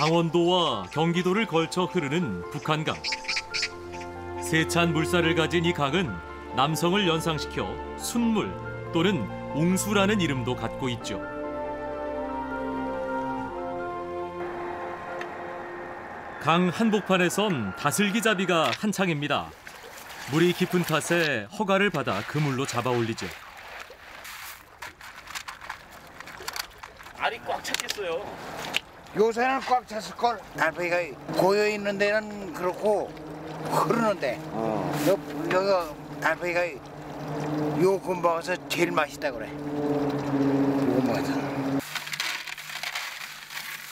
강원도와 경기도를 걸쳐 흐르는 북한강. 세찬 물살을 가진 이 강은 남성을 연상시켜 순물 또는 웅수라는 이름도 갖고 있죠. 강 한복판에선 다슬기잡이가 한창입니다. 물이 깊은 탓에 허가를 받아 그물로 잡아 올리죠. 알이 꽉 찼겠어요. 요새는 꽉 찼을걸. 달팽이가 고여 있는 데는 그렇고 흐르는데 여기가 달팽이가 요 근방에서 제일 맛있다 그래. 요거 먹어서.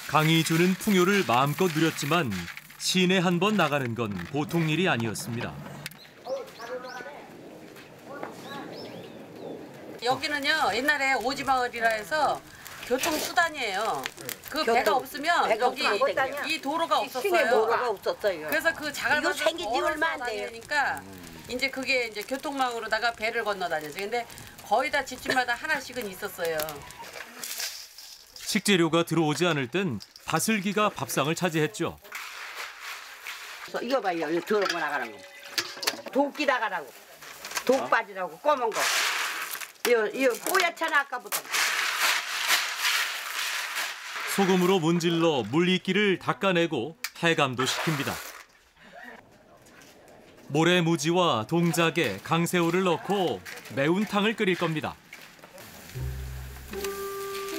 강이 주는 풍요를 마음껏 누렸지만 시내 한 번 나가는 건 보통 일이 아니었습니다. 여기는요 옛날에 오지마을이라 해서 교통수단이에요. 그 배가 없으면 여기 이 도로가 없었어요. 시내 도로가 없었어요. 그래서 그 자갈밭을 이거 생긴 지 얼마 안 돼요. 다니니까 이제 그게 이제 교통망으로다가 배를 건너 다녔어요. 근데 거의 다 집집마다 하나씩은 있었어요. 식재료가 들어오지 않을 땐 다슬기가 밥상을 차지했죠. 이거 봐요. 이거 들어오고 나가는 거. 도끼 나가라고. 독 빠지라고 검은 거. 이거 뽀얗잖아 아까부터. 소금으로 문질러 물이끼를 닦아내고 해감도 시킵니다. 모래무지와 동작에 강새우를 넣고 매운탕을 끓일 겁니다.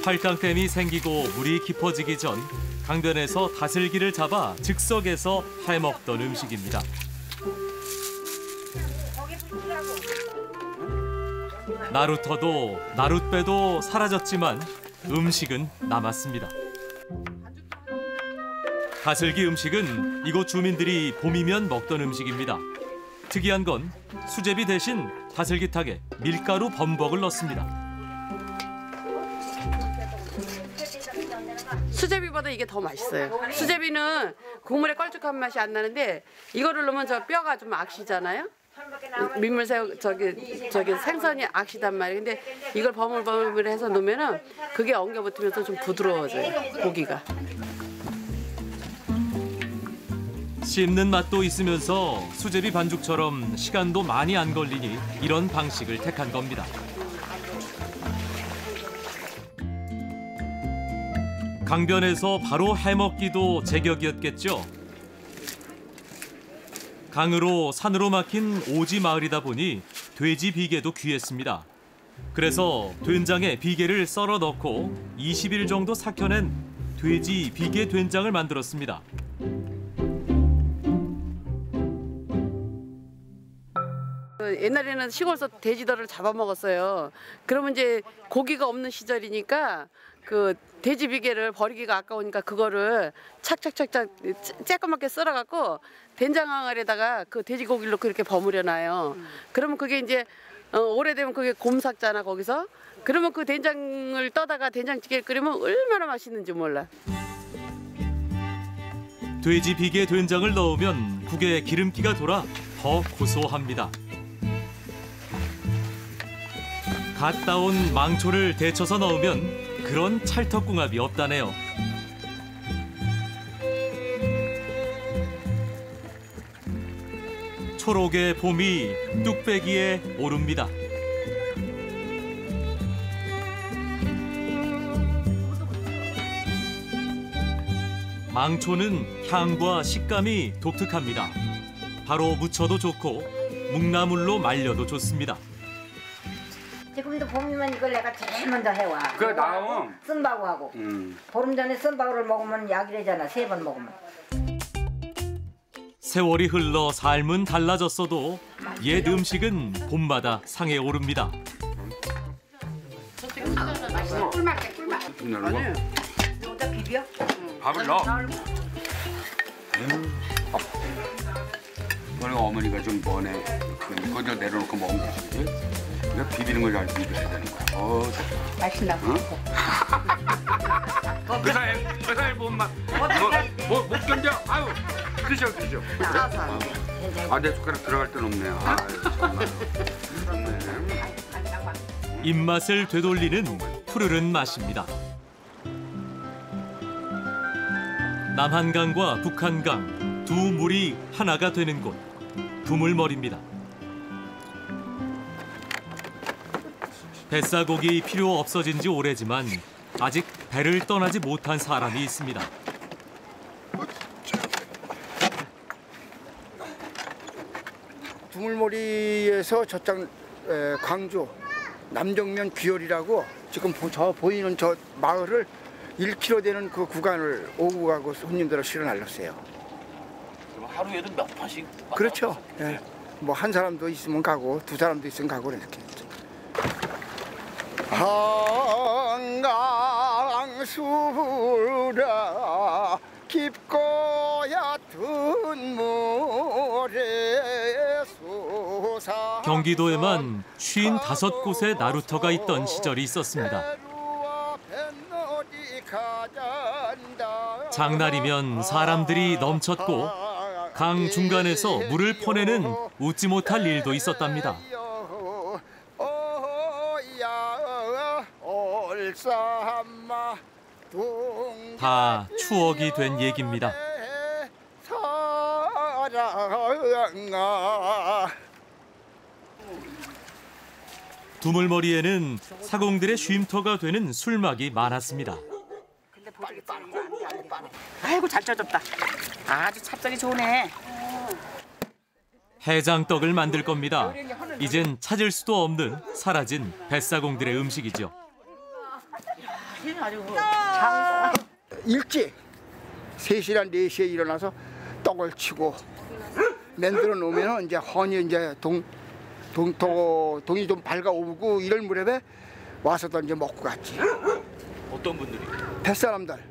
팔당댐이 생기고 물이 깊어지기 전 강변에서 다슬기를 잡아 즉석에서 해먹던 음식입니다. 나루터도 나룻배도 사라졌지만 음식은 남았습니다. 다슬기 음식은 이곳 주민들이 봄이면 먹던 음식입니다. 특이한 건 수제비 대신 다슬기탕에 밀가루 범벅을 넣습니다. 수제비보다 이게 더 맛있어요. 수제비는 국물에 걸쭉한 맛이 안 나는데 이거를 넣으면 저 뼈가 좀 악시잖아요. 민물새우 저기 생선이 악시단 말이에요. 근데 이걸 버물버물해서 넣으면은 그게 엉겨 붙으면서 좀 부드러워져요. 고기가. 씹는 맛도 있으면서 수제비 반죽처럼 시간도 많이 안 걸리니 이런 방식을 택한 겁니다. 강변에서 바로 해먹기도 제격이었겠죠. 강으로 산으로 막힌 오지 마을이다 보니 돼지 비계도 귀했습니다. 그래서 된장에 비계를 썰어 넣고 20일 정도 삭혀낸 돼지 비계 된장을 만들었습니다. 옛날에는 시골에서 돼지들을 잡아먹었어요. 그러면 이제 고기가 없는 시절이니까 그 돼지 비계를 버리기가 아까우니까 그거를 착착착착 쬐끄맣게 썰어갖고 된장항아리에다가 그 돼지고기를 넣고 이렇게 버무려놔요. 그러면 그게 이제 오래되면 그게 곰삭잖아 거기서. 그러면 그 된장을 떠다가 된장찌개를 끓이면 얼마나 맛있는지 몰라. 돼지 비계 된장을 넣으면 국에 기름기가 돌아 더 고소합니다. 갓 따온 망초를 데쳐서 넣으면 그런 찰떡궁합이 없다네요. 초록의 봄이 뚝배기에 오릅니다. 망초는 향과 식감이 독특합니다. 바로 무쳐도 좋고 묵나물로 말려도 좋습니다. 지금도 봄이면 이걸 내가 제일 먼저 해와. 그래 나오면 쓴바구하고. 보름 전에 쓴바구를 먹으면 약이래잖아. 3번 먹으면. 세월이 흘러 삶은 달라졌어도 옛 음식은 봄마다 상에 오릅니다. 꿀맛, 꿀맛. 아니 여기다 비벼? 밥을 넣어. 그리고 어머니가 좀 번에 그거 내려놓고 먹으면 되지. 이거 비비는 걸 잘 비벼야 되는 거야. 맛있나 보다. 그 사이 몸만 못 견뎌. 아유 드셔. 아 내 숟가락 들어갈 데는 없네. 아 정말. 입맛을 되돌리는 푸르른 맛입니다. 남한강과 북한강 두 물이 하나가 되는 곳, 두물머리입니다. 뱃사고기 필요 없어진 지 오래지만 아직 배를 떠나지 못한 사람이 있습니다. 두물머리에서 저쪽 광주 남정면 귀열이라고 지금 저 보이는 저 마을을 1km 되는 그 구간을 오고 가고 손님들을 실어 날렸어요. 그럼 하루에도 몇 번씩? 그렇죠. 예. 뭐 한 사람도 있으면 가고 두 사람도 있으면 가고 이렇게. 한강수라 깊고 얕은 물에 솟아. 경기도에만 55곳의 나루터가 있던 시절이 있었습니다. 장날이면 사람들이 넘쳤고 강 중간에서 물을 퍼내는 웃지 못할 일도 있었답니다. 다 추억이 된 얘기입니다. 두물머리에는 사공들의 쉼터가 되는 술막이 많았습니다. 아이고 잘 쪄졌다. 아주 찹쌀이 좋네. 해장떡을 만들 겁니다. 이젠 찾을 수도 없는 사라진 뱃사공들의 음식이죠. 일찍 3시나 4시에 일어나서 떡을 치고 만들어 놓으면 이제 헌이 이제 동이 좀 밝아오고 이럴 무렵에 와서도 이제 먹고 갔지. 어떤 분들이? 뱃사람들.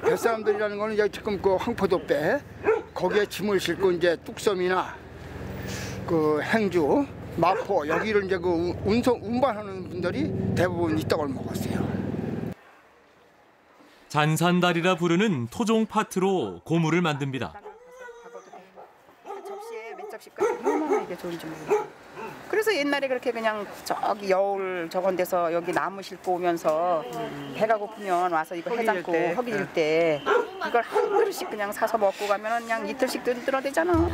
뱃사람들이라는 거는 이제 지금 그 황포도배 거기에 짐을 싣고 이제 뚝섬이나 그 행주, 마포 여기를 이제 그 운반하는 분들이 대부분 이 떡을 먹었어요. 잔산다리라 부르는 토종 파트로 고무를 만듭니다. 접시에 몇 접시까지 얼마나 이게 좋은지 몰라. 그래서 옛날에 그렇게 그냥 저기 여울 저건 데서 여기 나무 싣고 오면서 배가 고프면 와서 이거 해장국 허기질 때 이걸 한 그릇씩 그냥 사서 먹고 가면 그냥 이틀씩 든든하대잖아.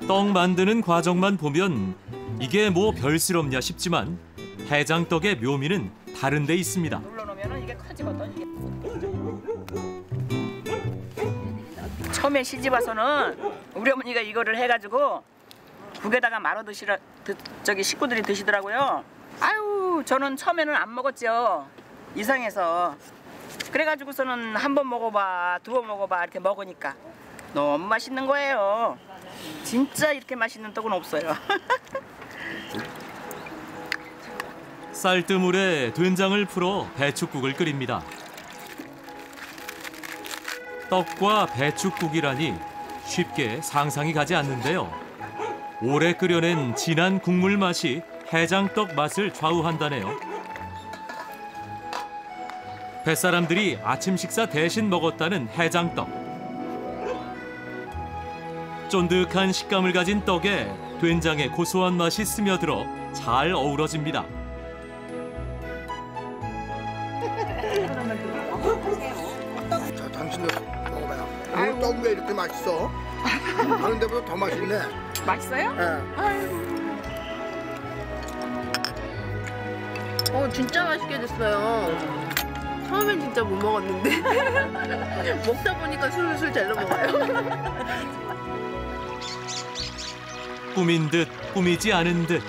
떡 만드는 과정만 보면 이게 뭐 별스럽냐 싶지만 해장떡의 묘미는 다른 데 있습니다. 눌러놓으면 이게 커지거든. 이게. 처음에 시집 와서는 우리 어머니가 이거를 해가지고 국에다가 말아 저기 식구들이 드시더라고요. 아유 저는 처음에는 안 먹었죠. 이상해서. 그래가지고서는 한 번 먹어봐, 두 번 먹어봐 이렇게 먹으니까 너무 맛있는 거예요. 진짜 이렇게 맛있는 떡은 없어요. 쌀뜨물에 된장을 풀어 배춧국을 끓입니다. 떡과 배춧국이라니 쉽게 상상이 가지 않는데요. 오래 끓여낸 진한 국물 맛이 해장떡 맛을 좌우한다네요. 뱃사람들이 아침 식사 대신 먹었다는 해장떡. 쫀득한 식감을 가진 떡에 된장의 고소한 맛이 스며들어 잘 어우러집니다. 자, 당신도 먹어봐요. 오늘 떡 왜 이렇게 맛있어? 다른 데보다 더 맛있네. 맛있어요? 네. 진짜 맛있게 됐어요. 처음엔 진짜 못 먹었는데 먹다 보니까 술술 잘 넘어가요. 꾸민 듯 꾸미지 않은 듯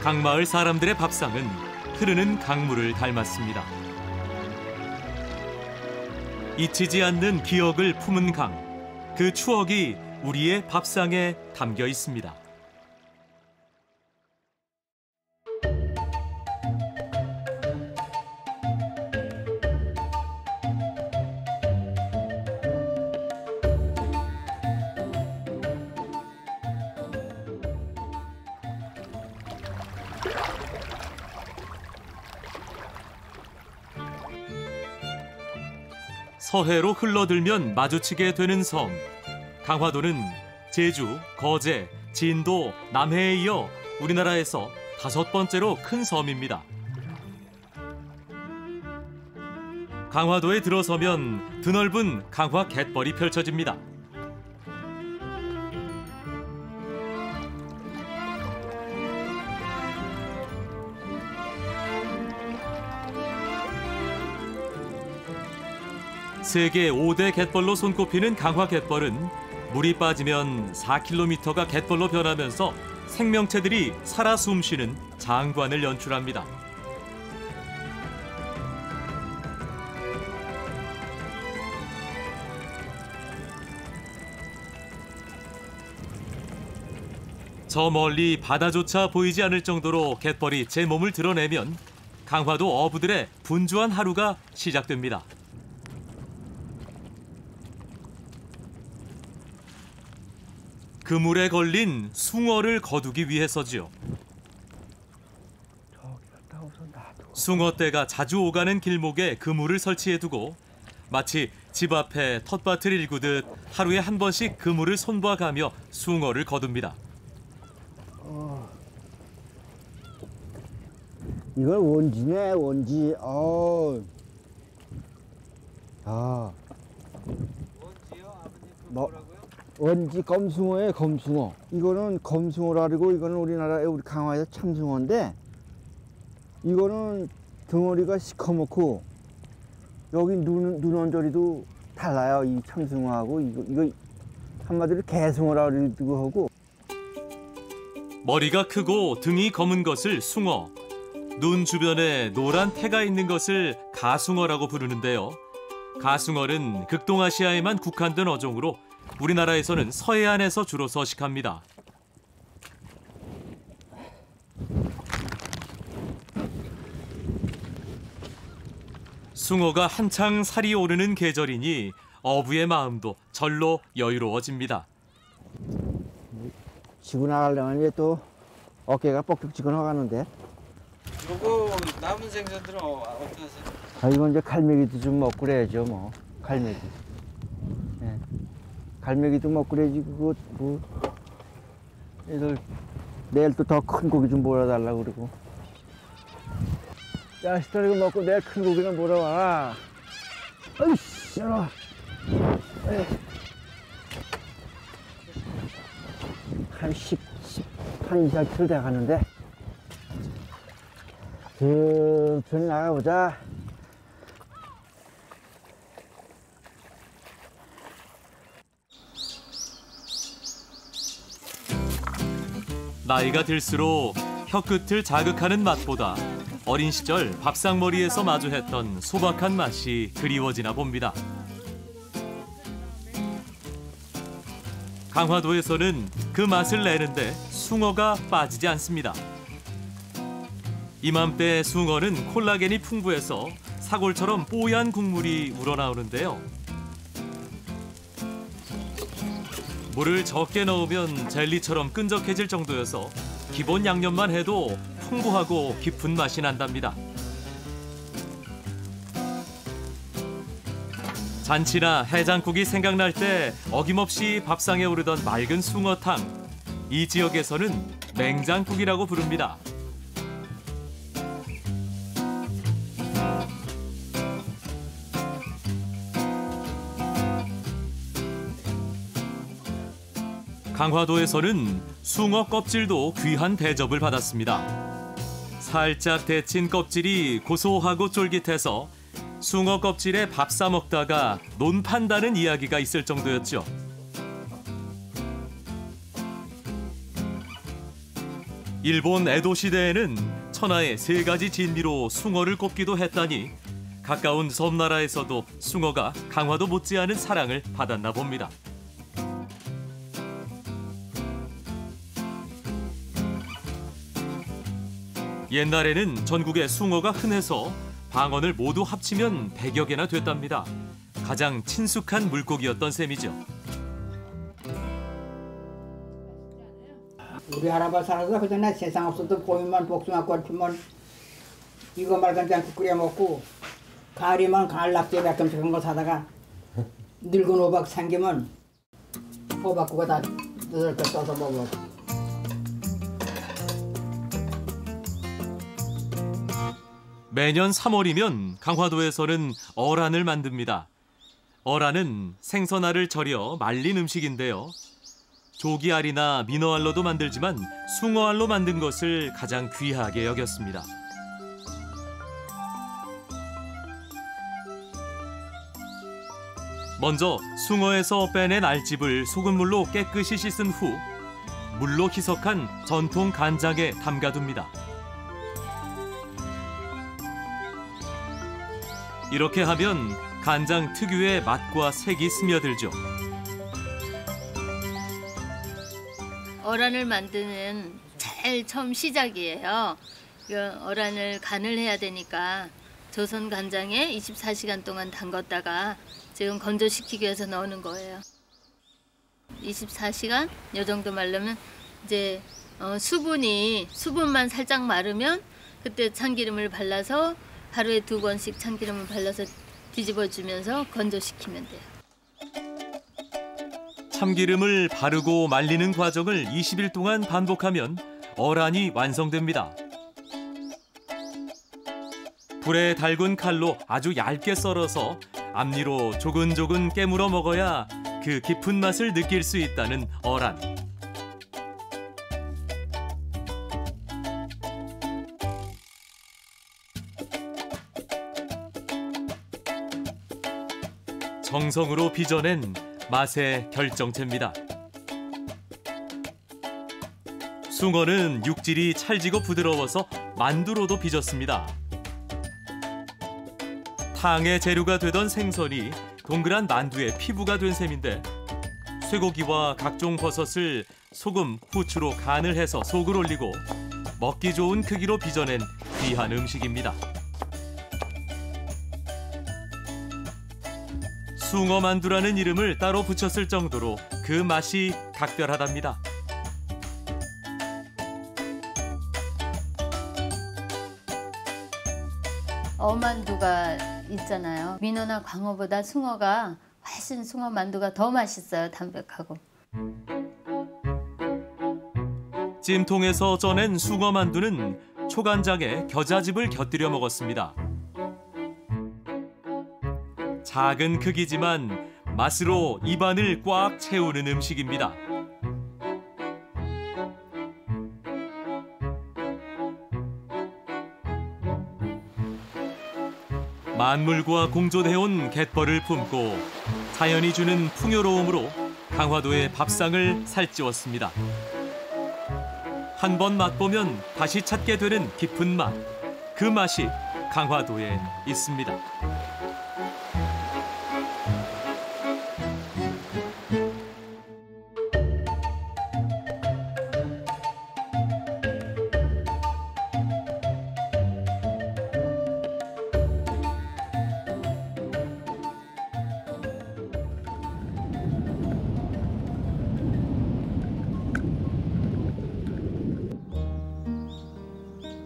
강마을 사람들의 밥상은 흐르는 강물을 닮았습니다. 잊히지 않는 기억을 품은 강, 그 추억이 우리의 밥상에 담겨 있습니다. 서해로 흘러들면 마주치게 되는 섬. 강화도는 제주, 거제, 진도, 남해에 이어 우리나라에서 5번째로 큰 섬입니다. 강화도에 들어서면 드넓은 강화 갯벌이 펼쳐집니다. 세계 5대 갯벌로 손꼽히는 강화 갯벌은 물이 빠지면 4km가 갯벌로 변하면서 생명체들이 살아 숨쉬는 장관을 연출합니다. 저 멀리 바다조차 보이지 않을 정도로 갯벌이 제 몸을 드러내면 강화도 어부들의 분주한 하루가 시작됩니다. 그물에 걸린 숭어를 거두기 위해서지요. 숭어떼가 자주 오가는 길목에 그물을 설치해두고 마치 집 앞에 텃밭을 일구듯 하루에 한 번씩 그물을 손봐가며 숭어를 거둡니다. 이건 원지네, 원지. 원지 검숭어예요, 검숭어. 이거는 검숭어라고, 이거는 우리나라의 우리 강화에서 참숭어인데, 이거는 덩어리가 시커멓고 여기 눈 언저리도 달라요. 이 참숭어하고 이거 한마디로 개숭어라고 하고. 머리가 크고 등이 검은 것을 숭어, 눈 주변에 노란 태가 있는 것을 가숭어라고 부르는데요. 가숭어는 극동아시아에만 국한된 어종으로 우리나라에서는 서해안에서 주로 서식합니다. 숭어가 한창 살이 오르는 계절이니 어부의 마음도 절로 여유로워집니다. 지고 나가려면 이제 또 어깨가 뻑뻑지근하가는데. 요거 남은 생선들은 어떻게 하세요? 이건 이제 갈매기도 좀 먹고 그래야죠, 뭐. 갈매기. 네. 갈매기도 먹고 그래야지, 그거, 애들 내일 또 더 큰 고기 좀 몰아달라고 그러고. 야식들 이거 먹고 내일 큰 고기는 몰아와. 어이씨, 열어. 한 20km 돼 가는데. 천천히 나가보자. 나이가 들수록 혀끝을 자극하는 맛보다 어린 시절 밥상머리에서 마주했던 소박한 맛이 그리워지나 봅니다. 강화도에서는 그 맛을 내는데 숭어가 빠지지 않습니다. 이맘때 숭어는 콜라겐이 풍부해서 사골처럼 뽀얀 국물이 우러나오는데요. 물을 적게 넣으면 젤리처럼 끈적해질 정도여서 기본 양념만 해도 풍부하고 깊은 맛이 난답니다. 잔치나 해장국이 생각날 때 어김없이 밥상에 오르던 맑은 숭어탕. 이 지역에서는 맹장국이라고 부릅니다. 강화도에서는 숭어 껍질도 귀한 대접을 받았습니다. 살짝 데친 껍질이 고소하고 쫄깃해서 숭어 껍질에 밥 싸 먹다가 논 판다는 이야기가 있을 정도였죠. 일본 에도 시대에는 천하의 3가지 진미로 숭어를 꼽기도 했다니 가까운 섬나라에서도 숭어가 강화도 못지않은 사랑을 받았나 봅니다. 옛날에는 전국에 숭어가 흔해서 방언을 모두 합치면 100여 개나 됐답니다. 가장 친숙한 물고기였던 셈이죠. 우리 할아버지 살아서 그전에 세상 없어도 보이면 복숭아꽃 피면 이거 말간지 않고 끓여 먹고 가리면 갈락지 몇 점씩 한 거 사다가 늙은 호박 생기면 호박국에다 넣어서 써서 먹어. 매년 3월이면 강화도에서는 어란을 만듭니다. 어란은 생선알을 절여 말린 음식인데요. 조기알이나 민어알로도 만들지만 숭어알로 만든 것을 가장 귀하게 여겼습니다. 먼저 숭어에서 빼낸 알집을 소금물로 깨끗이 씻은 후 물로 희석한 전통 간장에 담가둡니다. 이렇게 하면 간장 특유의 맛과 색이 스며들죠. 어란을 만드는 제일 처음 시작이에요. 어란을 간을 해야 되니까 조선 간장에 24시간 동안 담갔다가 지금 건조시키기 위해서 넣는 거예요. 24시간 이 정도 말르면 이제 수분만 살짝 마르면 그때 참기름을 발라서 하루에 2번씩 참기름을 발라서 뒤집어주면서 건조시키면 돼요. 참기름을 바르고 말리는 과정을 20일 동안 반복하면 어란이 완성됩니다. 불에 달군 칼로 아주 얇게 썰어서 앞니로 조근조근 깨물어 먹어야 그 깊은 맛을 느낄 수 있다는 어란. 정성으로 빚어낸 맛의 결정체입니다. 숭어는 육질이 찰지고 부드러워서 만두로도 빚었습니다. 탕의 재료가 되던 생선이 동그란 만두의 피부가 된 셈인데 쇠고기와 각종 버섯을 소금, 후추로 간을 해서 속을 올리고 먹기 좋은 크기로 빚어낸 귀한 음식입니다. 숭어만두라는 이름을 따로 붙였을 정도로 그 맛이 각별하답니다. 어만두가 있잖아요. 민어나 광어보다 숭어가 훨씬 숭어 만두가 더 맛있어요. 담백하고. 찜통에서 쪄낸 숭어 만두는 초간장에 겨자즙을 곁들여 먹었습니다. 작은 크기지만 맛으로 입안을 꽉 채우는 음식입니다. 만물과 공존해온 갯벌을 품고 자연이 주는 풍요로움으로 강화도의 밥상을 살찌웠습니다. 한 번 맛보면 다시 찾게 되는 깊은 맛, 그 맛이 강화도에 있습니다.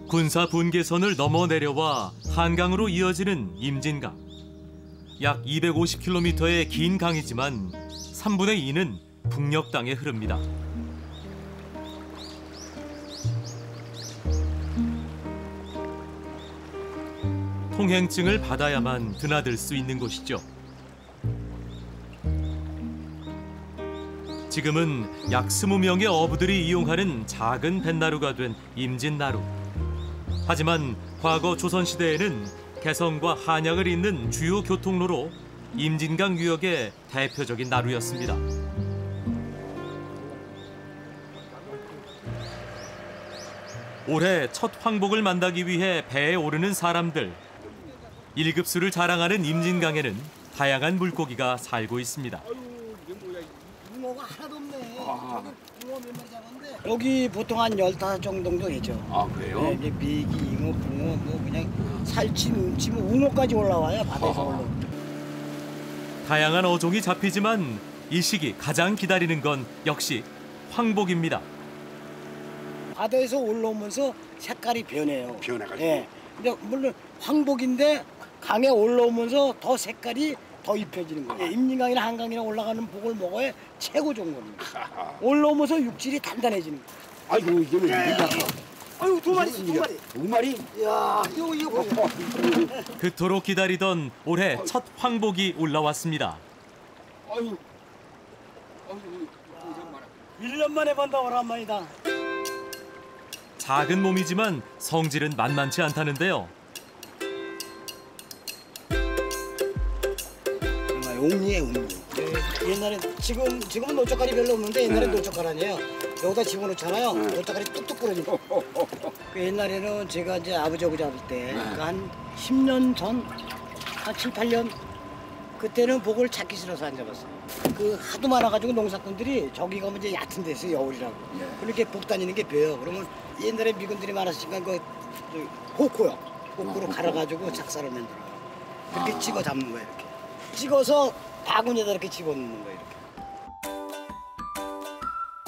군사 분계선을 넘어 내려와 한강으로 이어지는 임진강. 약 250km의 긴 강이지만 3분의 2는 북녘 땅에 흐릅니다. 통행증을 받아야만 드나들 수 있는 곳이죠. 지금은 약 20명의 어부들이 이용하는 작은 뱃나루가 된 임진나루. 하지만 과거 조선시대에는 개성과 한양을 잇는 주요 교통로로 임진강 유역의 대표적인 나루였습니다. 올해 첫 황복을 만나기 위해 배에 오르는 사람들. 1급수를 자랑하는 임진강에는 다양한 물고기가 살고 있습니다. 붕어가 하나도 없네. 붕어 몇 마리 잡았는데. 여기 보통 한 15종 정도 되죠. 아, 그래요? 네, 이제 메기, 잉어, 붕어, 뭐 그냥 살치, 눈치, 뭐 웅어까지 올라와요. 바다에서 올라. 다양한 어종이 잡히지만 이 시기 가장 기다리는 건 역시 황복입니다. 바다에서 올라오면서 색깔이 변해요. 변해가지고. 네. 근데 물론 황복인데 강에 올라오면서 더 색깔이 더 입혀지는 거예요. 임진강이나 한강이나 올라가는 복을 먹어야 최고 좋은 겁니다. 올라오면서 육질이 단단해지는 거예요. 아이고, 이거는 아유, 두 마리. 두 마리? 야, 이거. 그토록 기다리던 올해 첫 황복이 올라왔습니다. 아유. 1년 만에 본다, 오랜만이다. 작은 몸이지만 성질은 만만치 않다는데요. 옥리에 옥리. 옛날에 지금은 노젓갈이 별로 없는데 옛날에 노젓갈 아니에요. 여기다 집어넣잖아요. 노젓갈이 뚝뚝 부러지고. 그 옛날에는 제가 이제 아버지 잡을 때 한 10년 전, 한 7, 8년 그때는 복을 찾기 싫어서 안 잡았어요. 그 하도 많아가지고 농사꾼들이 저기 가면 이제 얕은 데서 여울이라고. 그렇게 복 다니는 게 배요. 그러면 옛날에 미군들이 많았으니까 그 호코요. 호코로 갈아가지고 작사를 만들어요. 이렇게 찍어 잡는 거예요. 이렇게. 찍어서 바구니에다 이렇게 집어넣는 거예요. 이렇게.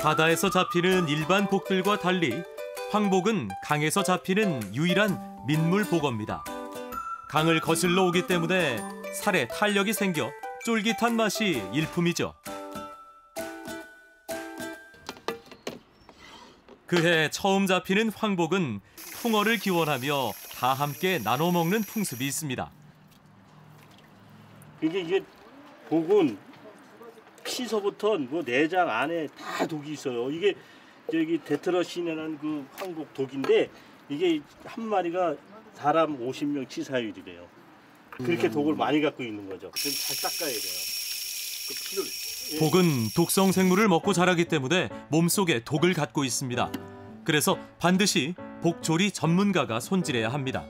바다에서 잡히는 일반 복들과 달리 황복은 강에서 잡히는 유일한 민물 복어입니다. 강을 거슬러 오기 때문에 살에 탄력이 생겨 쫄깃한 맛이 일품이죠. 그해 처음 잡히는 황복은 풍어를 기원하며 다 함께 나눠 먹는 풍습이 있습니다. 이게 복은 피서부터 뭐 내장 안에 다 독이 있어요. 이게 저기 데트러신이라는 그 황복 독인데 이게 한 마리가 사람 50명 치사율이래요. 그렇게 독을 많이 갖고 있는 거죠. 그럼 잘 닦아야 돼요. 그 피를. 복은 독성 생물을 먹고 자라기 때문에 몸속에 독을 갖고 있습니다. 그래서 반드시 복조리 전문가가 손질해야 합니다.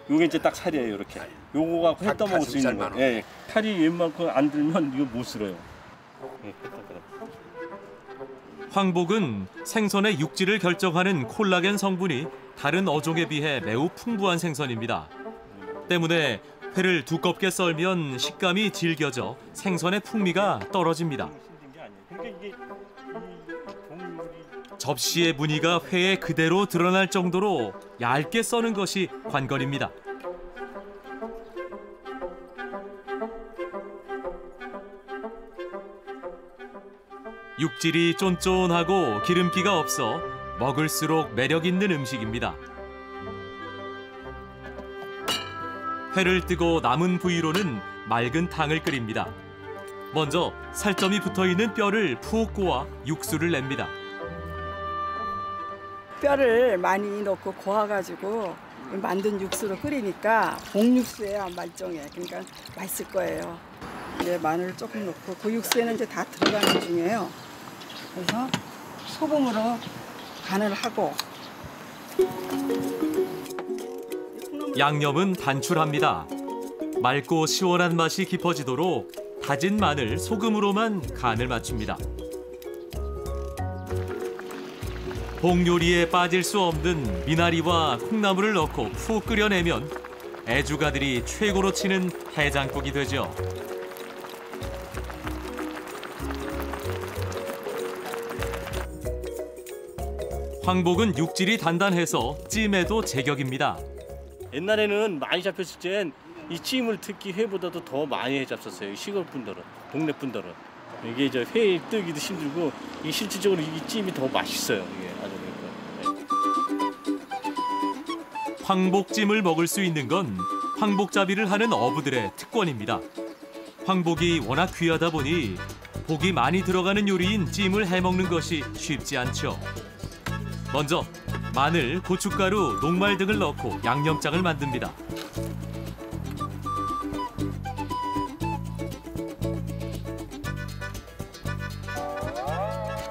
요게 이제 딱 살이에요, 이렇게. 요거가 회 떠먹을 수 있는 거. 예. 살이 웬만큼 안 들면 이거 못 쓸어요. 예, 황복은 생선의 육질을 결정하는 콜라겐 성분이 다른 어종에 비해 매우 풍부한 생선입니다. 때문에 회를 두껍게 썰면 식감이 질겨져 생선의 풍미가 떨어집니다. 접시의 무늬가 회에 그대로 드러날 정도로 얇게 써는 것이 관건입니다. 육질이 쫀쫀하고 기름기가 없어 먹을수록 매력 있는 음식입니다. 회를 뜨고 남은 부위로는 맑은 탕을 끓입니다. 먼저 살점이 붙어있는 뼈를 푹 꼬아 육수를 냅니다. 뼈를 많이 넣고 고아가지고 만든 육수로 끓이니까 복육수예요, 말종에. 그러니까 맛있을 거예요. 이제 마늘을 조금 넣고 그 육수에는 이제 다 들어가는 중이에요. 그래서 소금으로 간을 하고 양념은 단출합니다. 맑고 시원한 맛이 깊어지도록 다진 마늘, 소금으로만 간을 맞춥니다. 복 요리에 빠질 수 없는 미나리와 콩나물을 넣고 푹 끓여내면 애주가들이 최고로 치는 해장국이 되죠. 황복은 육질이 단단해서 찜에도 제격입니다. 옛날에는 많이 잡혔을 땐 이 찜을 특히 회보다도 더 많이 잡혔어요. 시골 분들은, 동네 분들은. 이게 이제 회 뜨기도 힘들고 이 실질적으로 이 찜이 더 맛있어요. 이게 아주. 황복찜을 먹을 수 있는 건 황복잡이를 하는 어부들의 특권입니다. 황복이 워낙 귀하다 보니 복이 많이 들어가는 요리인 찜을 해먹는 것이 쉽지 않죠. 먼저 마늘, 고춧가루, 녹말 등을 넣고 양념장을 만듭니다.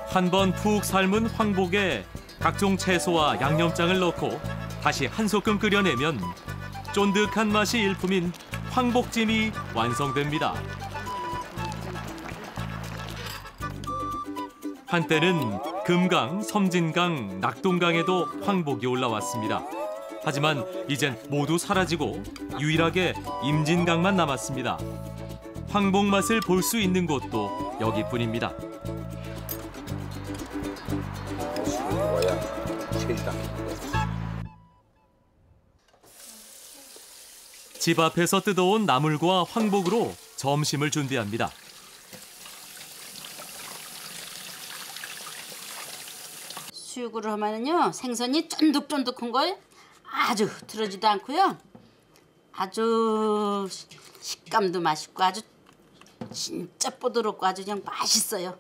한 번 푹 삶은 황복에 각종 채소와 양념장을 넣고 다시 한 소끔 끓여내면 쫀득한 맛이 일품인 황복찜이 완성됩니다. 한때는 금강, 섬진강, 낙동강에도 황복이 올라왔습니다. 하지만 이젠 모두 사라지고 유일하게 임진강만 남았습니다. 황복 맛을 볼 수 있는 곳도 여기뿐입니다. 집 앞에서 뜯어온 나물과 황복으로 점심을 준비합니다. 수육으로 하면은요 생선이 쫀득쫀득한 걸 아주 흐트러지도 않고요. 아주 식감도 맛있고 아주 진짜 뽀드럽고 아주 그냥 맛있어요.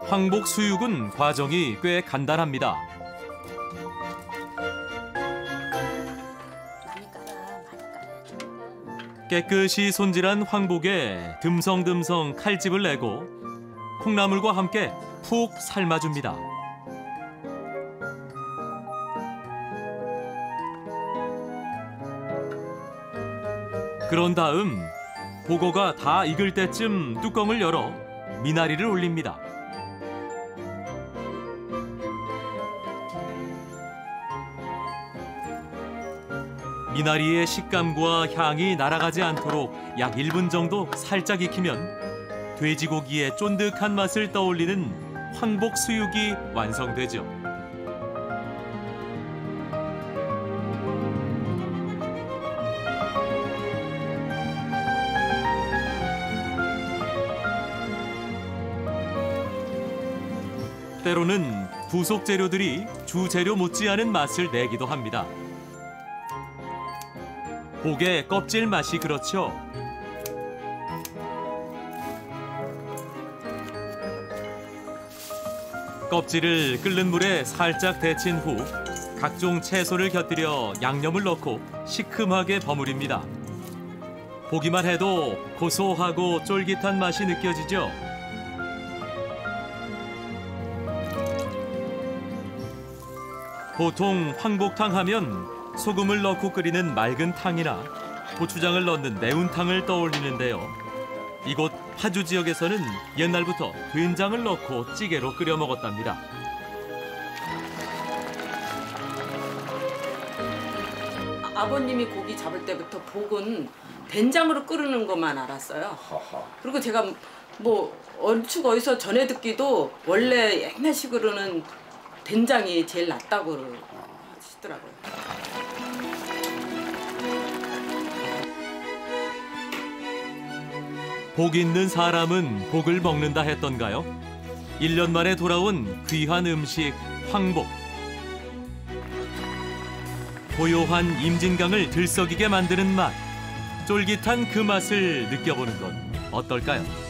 황복 수육은 과정이 꽤 간단합니다. 깨끗이 손질한 황복에 듬성듬성 칼집을 내고 콩나물과 함께 푹 삶아줍니다. 그런 다음 보고가 다 익을 때쯤 뚜껑을 열어 미나리를 올립니다. 미나리의 식감과 향이 날아가지 않도록 약 1분 정도 살짝 익히면 돼지고기의 쫀득한 맛을 떠올리는 황복 수육이 완성되죠. 때로는 부속 재료들이 주재료 못지않은 맛을 내기도 합니다. 복의 껍질 맛이 그렇죠. 껍질을 끓는 물에 살짝 데친 후 각종 채소를 곁들여 양념을 넣고 시큼하게 버무립니다. 보기만 해도 고소하고 쫄깃한 맛이 느껴지죠. 보통 황복탕 하면 소금을 넣고 끓이는 맑은 탕이나 고추장을 넣는 매운탕을 떠올리는데요. 이곳 파주 지역에서는 옛날부터 된장을 넣고 찌개로 끓여 먹었답니다. 아버님이 고기 잡을 때부터 복은 된장으로 끓이는 것만 알았어요. 그리고 제가 뭐 얼추 어디서 전해 듣기도 원래 옛날식으로는 된장이 제일 낫다고 하시더라고요. 복 있는 사람은 복을 먹는다 했던가요? 1년 만에 돌아온 귀한 음식 황복. 고요한 임진강을 들썩이게 만드는 맛. 쫄깃한 그 맛을 느껴보는 건 어떨까요?